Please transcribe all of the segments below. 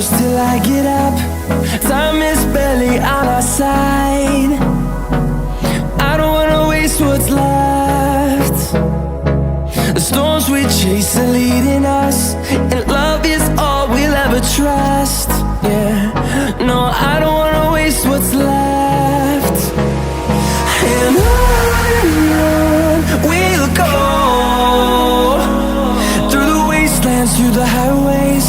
close till I get up. Time is barely on our side. I don't wanna waste what's left. The storms we chase are leading us, and love is all we'll ever trust. Yeah, no, I don't wanna waste what's left. And on we'll go, through the wastelands, through the highways,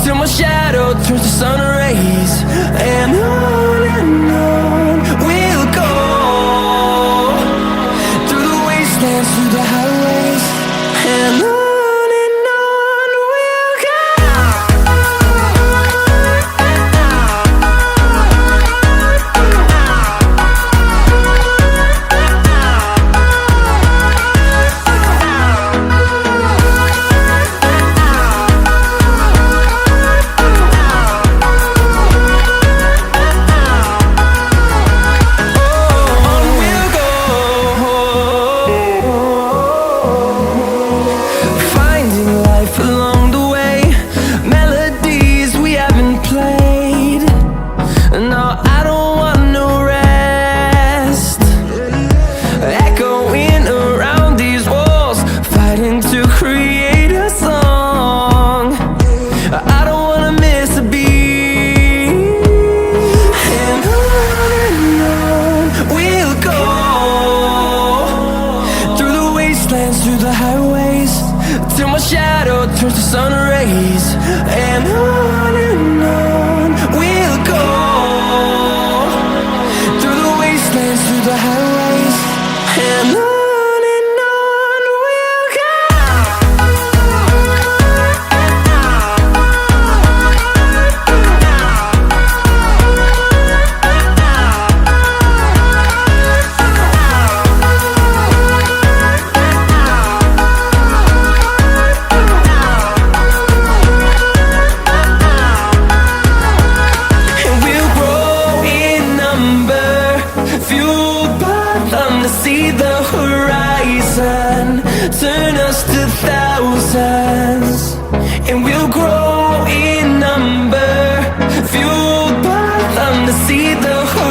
till my shadow turns to sun rays. And on we'll go, through the wastelands, through the highways, and on we'll go. Through the highways, till my shadow turns to sun rays. And on we'll go, through the wastelands, through the highways, and on we'll go. See the horizon, turn us to thousands, and we'll grow in number, fueled by them to see the horizon.